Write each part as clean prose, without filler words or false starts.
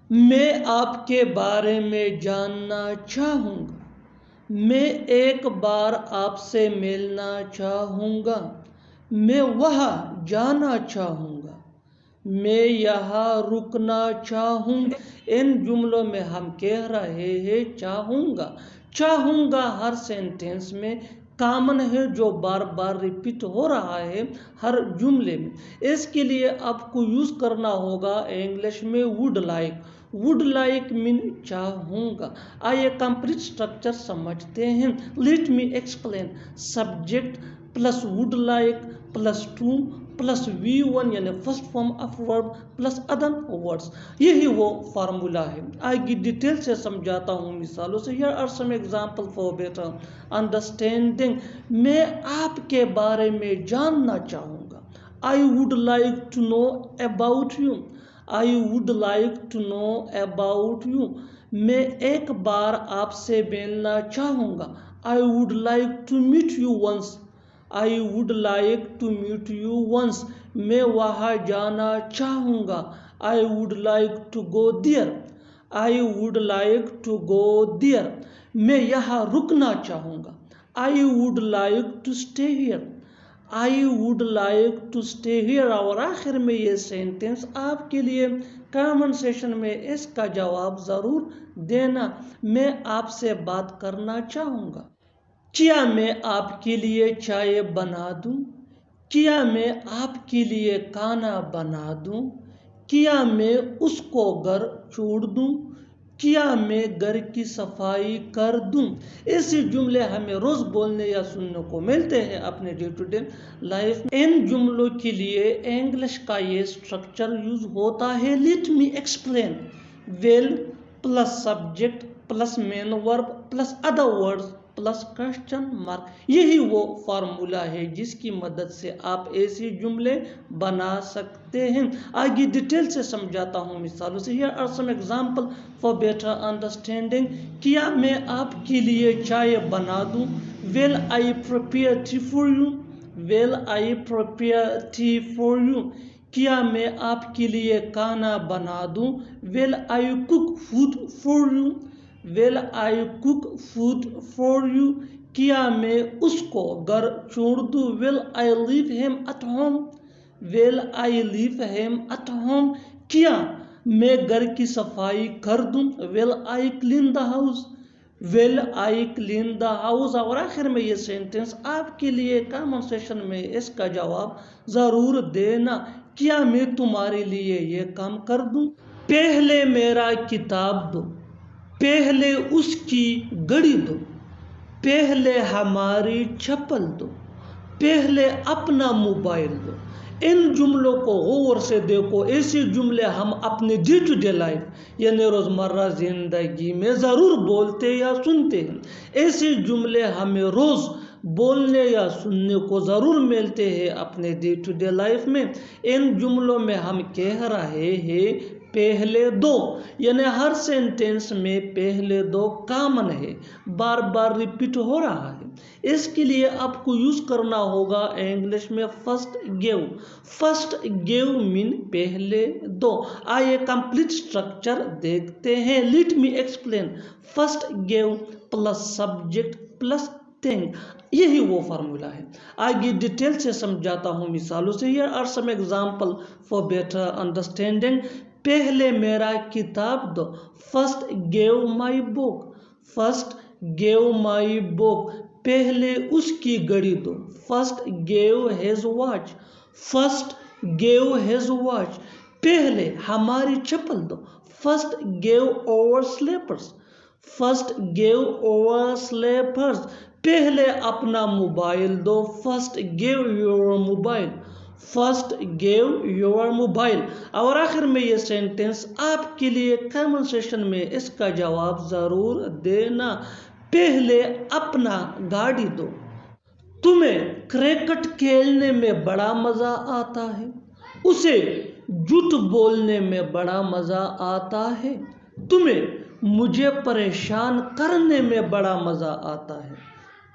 میں آپ کے بارے میں جاننا چاہوں گا. میں ایک بار آپ سے ملنا چاہوں گا. میں وہاں جانا چاہوں گا. میں یہاں رکنا چاہوں گا. ان جملوں میں ہم کہہ رہے ہیں چاہوں گا. چاہوں گا ہر سینٹینس میں کامن ہے جو بار بار ریپیٹ ہو رہا ہے ہر جملے میں. اس کے لیے آپ کو یوز کرنا ہوگا انگلش میں ووڈ لائک. ووڈ لائک مین چاہوں گا. آئیے کمپلیٹ اسٹرکچر سمجھتے ہیں. Let me explain. Subject plus would like plus two plus V1 یعنی first form of verb plus other words. یہی وہ فارمولا ہے. آگے ڈیٹیل سے سمجھاتا ہوں مثالوں سے. Here are some examples for better understanding. میں آپ کے بارے میں جاننا چاہوں گا. I would like to know about you. I would like to know about you. میں ایک بار آپ سے ملنا چاہوں گا. I would like to meet you once. I would like to meet you once. میں وہاں جانا چاہوں گا. I would like to go there. I would like to go there. میں یہاں رکنا چاہوں گا. I would like to stay here. I would like to stay here. اور آخر میں یہ سینٹینس آپ کے لیے کامن سیشن میں اس کا جواب ضرور دینا. میں آپ سے بات کرنا چاہوں گا. کیا میں آپ کے لیے چائے بنا دوں؟ کیا میں آپ کے لیے کھانا بنا دوں؟ کیا میں اس کو گھر چھوڑ دوں؟ کیا میں گھر کی صفائی کر دوں؟ ایسے جملے ہمیں روز بولنے یا سننے کو ملتے ہیں اپنے ڈے ٹو ڈے لائف میں. ان جملوں کے لیے انگلش کا یہ سٹرکچر یوز ہوتا ہے. Let me explain. Will plus subject plus main verb plus other words plus question mark. یہی وہ فارمولا ہے جس کی مدد سے آپ ایسے جملے بنا سکتے ہیں. آگے ڈیٹیل سے سمجھاتا ہوں مثالوں سے. Here are some examples for better understanding. کیا میں آپ کے لیے چائے بنا دوں؟ Will I prepare tea for you? Will I prepare tea for you? کیا میں آپ کے لیے کھانا بنا دوں؟ Will I cook food for you? Will I cook food for you? کیا میں اس کو گھر چھوڑ دوں؟ Will I leave him at home? Will I leave him at home? کیا میں گھر کی صفائی کر دوں؟ Will I clean the house? Will I clean the house? اور آخر میں یہ سینٹینس آپ کے لیے کامن سیشن میں اس کا جواب ضرور دینا. کیا میں تمہارے لیے یہ کام کر دوں؟ پہلے میرا کتاب دو. پہلے اس کی گھڑی دو. پہلے ہماری چپل دو. پہلے اپنا موبائل دو. ان جملوں کو غور سے دیکھو. ایسے جملے ہم اپنے ڈے ٹو ڈے لائف یعنی روزمرہ زندگی میں ضرور بولتے یا سنتے ہیں. ایسے جملے ہمیں روز بولنے یا سننے کو ضرور ملتے ہیں اپنے ڈے ٹو ڈے لائف میں. ان جملوں میں ہم کہہ رہے ہیں پہلے دو یعنی ہر سینٹینس میں پہلے دو کامن ہے بار بار ریپیٹ ہو رہا ہے. اس کے لیے آپ کو یوز کرنا ہوگا انگلش میں فرسٹ گیو. فرسٹ گیو مین پہلے دو. آئیے کمپلیٹ سٹرکچر دیکھتے ہیں. Let me explain. First give plus subject plus thing. یہی وہ فارمولا ہے. آگے ڈیٹیل سے سمجھاتا ہوں مثالوں سے. Here are some examples for better understanding. پہلے میرا کتاب دو. First give my book. First give my book. پہلے اس کی گھڑی دو. First give his watch. First give his watch. پہلے ہماری چپل دو. First give our slippers. First give our slippers. پہلے اپنا موبائل دو. First give your mobile. First give your mobile. اور آخر میں یہ سینٹینس آپ کے لیے کامن سیشن میں اس کا جواب ضرور دینا. پہلے اپنا گاڑی دو. تمہیں کرکٹ کھیلنے میں بڑا مزہ آتا ہے. اسے جھوٹ بولنے میں بڑا مزہ آتا ہے. تمہیں مجھے پریشان کرنے میں بڑا مزہ آتا ہے.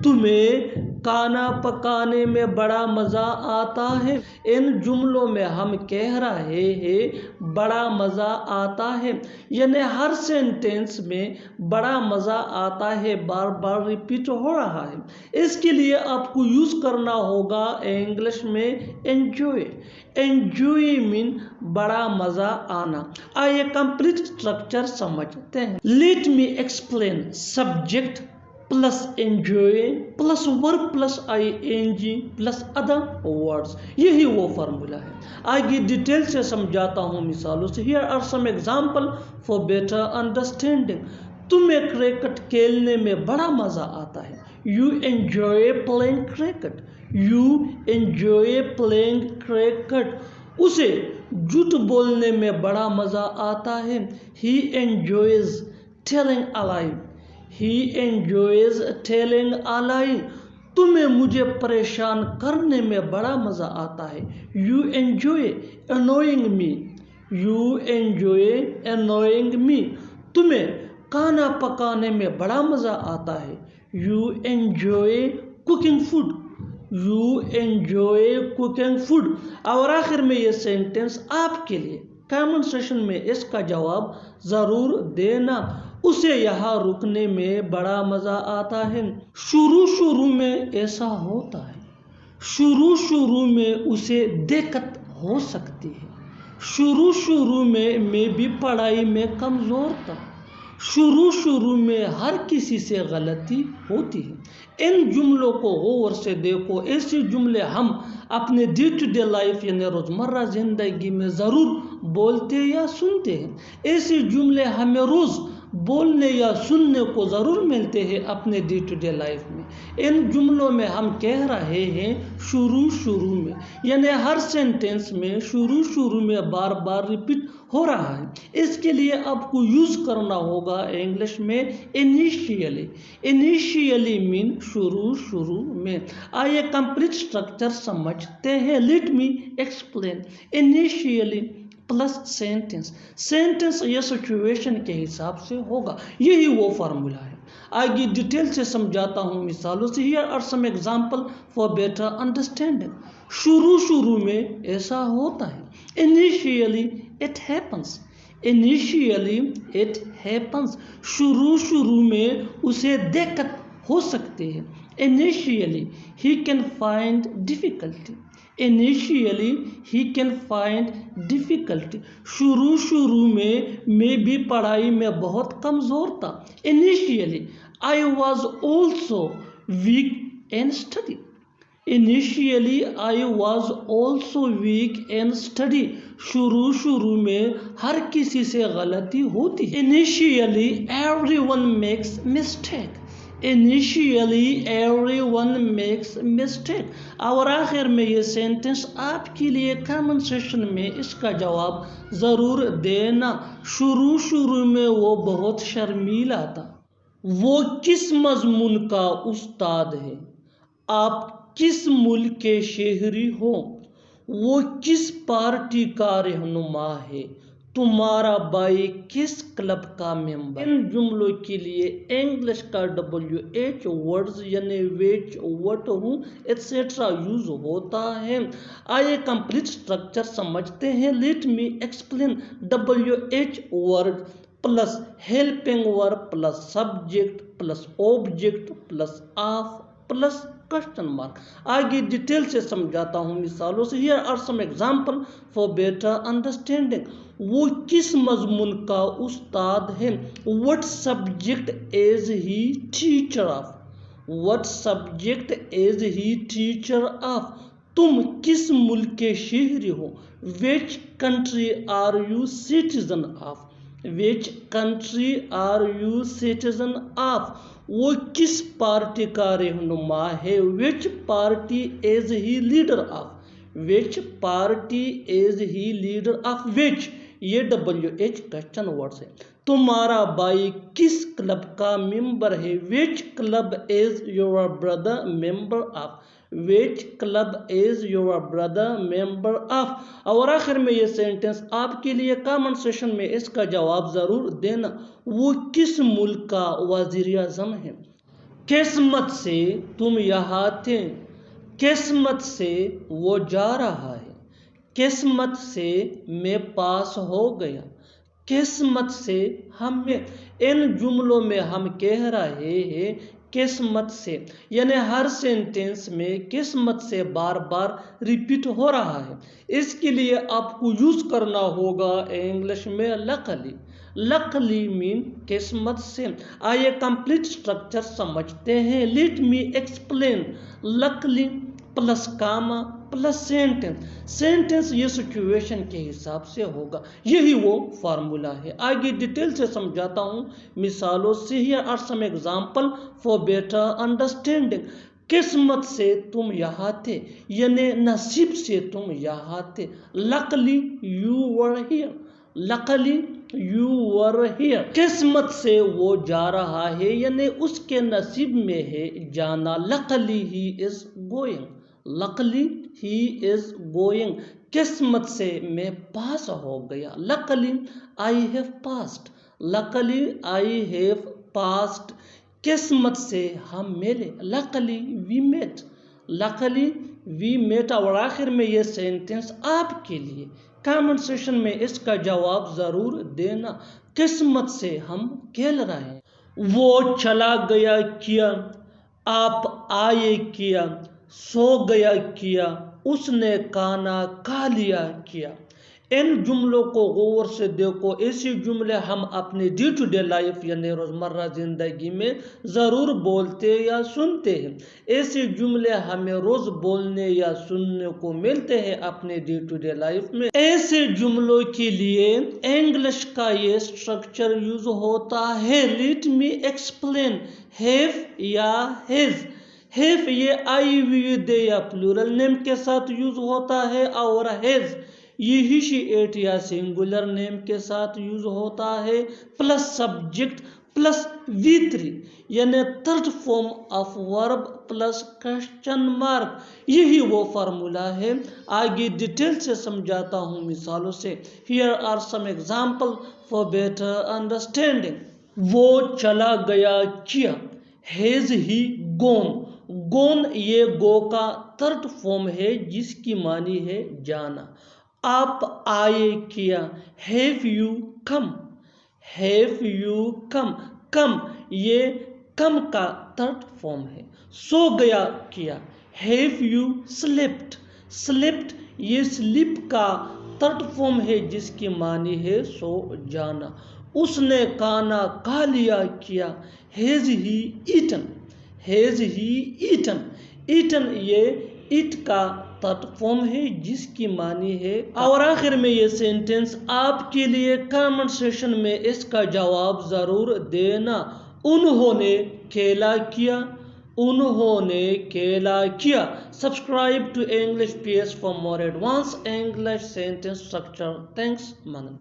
تمہیں کھانا پکانے میں بڑا مزہ آتا ہے۔ ان جملوں میں ہم کہہ رہے ہیں بڑا مزہ آتا ہے، یعنی ہر سینٹینس میں بڑا مزہ آتا ہے بار بار ریپیٹ ہو رہا ہے۔ اس کے لیے آپ کو یوز کرنا ہوگا انگلش میں انجوائے۔ انجوائے مین بڑا مزہ آنا۔ آئیے کمپلیٹ اسٹرکچر سمجھتے ہیں۔ Let me explain subject plus enjoy plus verb plus I N G plus other words, یہی وہ فارمولا ہے۔ آگے ڈیٹیل سے سمجھاتا ہوں مثالوں سے۔ Here are some example for better understanding. تمہیں کرکٹ کھیلنے میں بڑا مزہ آتا ہے۔ You enjoy playing cricket. You enjoy playing cricket. اسے جھوٹ بولنے میں بڑا مزہ آتا ہے۔ ہی انجوائز ٹیلنگ اے لائی۔ ہی انجوائز ٹیلنگ اے لائی۔ تمہیں مجھے پریشان کرنے میں بڑا مزہ آتا ہے۔ You enjoy annoying me. You enjoy annoying me. تمہیں کھانا پکانے میں بڑا مزہ آتا ہے۔ You enjoy cooking food. You enjoy cooking food. اور آخر میں یہ سینٹینس آپ کے لیے کامنٹ سیشن میں اس کا جواب ضرور دینا۔ اسے یہاں رکنے میں بڑا مزہ آتا ہے۔ شروع میں ایسا ہوتا ہے۔ شروع میں اسے دقت ہو سکتی ہے۔ شروع میں بھی پڑھائی میں کمزور تھا۔ شروع میں ہر کسی سے غلطی ہوتی ہے۔ ان جملوں کو غور سے دیکھو۔ ایسے جملے ہم اپنے ڈے ٹو ڈے لائف یعنی روزمرہ زندگی میں ضرور بولتے یا سنتے ہیں۔ ایسے جملے ہمیں روز بولنے یا سننے کو ضرور ملتے ہیں اپنے ڈے ٹو ڈے لائف میں۔ ان جملوں میں ہم کہہ رہے ہیں شروع میں، یعنی ہر سینٹینس میں شروع میں بار بار ریپیٹ ہو رہا ہے۔ اس کے لیے آپ کو یوز کرنا ہوگا انگلش میں انیشیلی۔ انیشیلی مین شروع میں۔ آئیے کمپلیٹ اسٹرکچر سمجھتے ہیں۔ Let me explain initially plus sentence. Sentence یا سچویشن کے حساب سے ہوگا، یہی وہ فارمولا ہے۔ آگے ڈیٹیل سے سمجھاتا ہوں مثالوں سے۔ Here are some example for better understanding. شروع میں ایسا ہوتا ہے۔ Initially it happens. Initially it happens. شروع میں اسے دقت ہو سکتی ہے۔ Initially he can find difficulty. Initially he can find difficulty. شروع میں بھی پڑھائی میں بہت کمزور تھا۔ Initially I was also weak in study. Initially I was also weak in study. شروع میں ہر کسی سے غلطی ہوتی ہے۔ Initially everyone makes mistake. Initially everyone makes mistake. اور آخر میں یہ سینٹینس آپ کے لیے کامنٹ سیشن میں اس کا جواب ضرور دینا۔ شروع میں وہ بہت شرمیلا تھا۔ وہ کس مضمون کا استاد ہے؟ آپ کس ملک کے شہری ہو؟ وہ کس پارٹی کا رہنما ہے؟ تمہارا بھائی کس کلب کا ممبر؟ ان جملوں کے لیے انگلش کا WH ورڈز یعنی ویچ وٹ ہوں ایٹسٹرا یوز ہوتا ہے۔ آئیے کمپلیٹ اسٹرکچر سمجھتے ہیں۔ Let me explain WH word plus helping verb plus subject plus object plus of plus question mark. آگے ڈیٹیل سے سمجھاتا ہوں مثالوں سے۔ Here are some example for better understanding. وہ کس مضمون کا استاد ہے؟ What subject is he teacher of? What subject is he teacher of? تم کس ملک کے شہری ہو؟ Which country are you citizen of? Which country are you citizen of? وہ کس پارٹی کا رہنما ہے؟ Which party is he leader of? Which party is he leader of? Which یہ WH کوشچن ورڈز ہے۔ تمہارا بھائی کس کلب کا ممبر ہے؟ Which club is your brother member of? Which club is your brother member of? اور آخر میں یہ سینٹینس آپ کے لیے کامنٹ سیشن میں اس کا جواب ضرور دینا۔ وہ کس ملک کا وزیر اعظم ہے؟ قسمت سے تم یہاں تھے، قسمت سے وہ جا رہا ہے، قسمت سے میں پاس ہو گیا، قسمت سے ہمیں ان جملوں میں ہم کہہ رہے ہیں قسمت سے، یعنی ہر سینٹنس میں قسمت سے بار بار ریپیٹ ہو رہا ہے۔ اس کے لیے آپ کو یوز کرنا ہوگا انگلش میں لکلی۔ لکلی مین قسمت سے۔ آئیے کمپلیٹ سٹرکچر سمجھتے ہیں۔ Let me explain. Likely plus comma plus sentence. Sentence یہ سچویشن کے حساب سے ہوگا، یہی وہ فارمولا ہے۔ آگے ڈیٹیل سے سمجھاتا ہوں مثالوں سے۔ Here are some example for better understanding۔ قسمت سے تم یہاں تھے، یعنی نصیب سے تم یہاں تھے۔ Luckily you were here۔ Luckily you were here۔ قسمت سے وہ جا رہا ہے، یعنی اس کے نصیب میں ہے جانا۔ Luckily he is going۔ Luckily he is going۔ قسمت سے میں پاس ہو گیا۔ Luckily I have passed۔ Luckily I have passed۔ قسمت سے ہم ملے۔ Luckily we met۔ Luckily we met۔ اور آخر میں یہ سینٹنس آپ کے لیے کامنٹ سیکشن میں اس کا جواب ضرور دینا۔ قسمت سے ہم کھیل رہے ہیں۔ وہ چلا گیا کیا، آپ آئے کیا، سو گیا کیا، اس نے کھانا کھا لیا کیا۔ ان جملوں کو غور سے دیکھو۔ ایسے جملے ہم اپنے ڈے ٹو ڈے لائف یعنی روزمرہ زندگی میں ضرور بولتے یا سنتے ہیں۔ ایسے جملے ہمیں روز بولنے یا سننے کو ملتے ہیں اپنے ڈے ٹو ڈے لائف میں۔ ایسے جملوں کے لیے انگلش کا یہ سٹرکچر یوز ہوتا ہے۔ Let me explain. ہیو یا ہیز۔ ہیو یہ آئی وی دے یا پلورل نیم کے ساتھ یوز ہوتا ہے، اور ہیز یہ ہی شی ایٹ یا سنگولر نیم کے ساتھ یوز ہوتا ہے، پلس سبجیکٹ پلس V3 یعنی third form of verb plus question mark. یہی وہ فارمولا ہے۔ آگے ڈیٹیل سے سمجھاتا ہوں مثالوں سے۔ Here are some example for better understanding۔ وہ چلا گیا کیا۔ Has he gone۔ gone یہ گو کا تھرڈ فارم ہے جس کی معنی ہے جانا۔ آپ آئے کیا۔ Have you come۔ Have you come۔ come یہ کم کا تھرڈ فارم ہے۔ سو گیا کیا۔ Have you slept۔ slept یہ سلیپ کا تھرڈ فارم ہے جس کی معنی ہے سو جانا۔ اس نے کھانا کھا لیا کیا۔ Has he eaten۔ Has he eaten۔ eaten یہ eat کا تھرڈ فارم ہے جس کی معنی ہے۔ اور آخر میں یہ سینٹنس آپ کے لیے کامنٹ سیکشن میں اس کا جواب ضرور دینا۔ انہوں نے کھیلا کیا۔ انہوں نے کھیلا کیا۔ Subscribe to English PS for more advanced English sentence structure۔ Thanks, Manan۔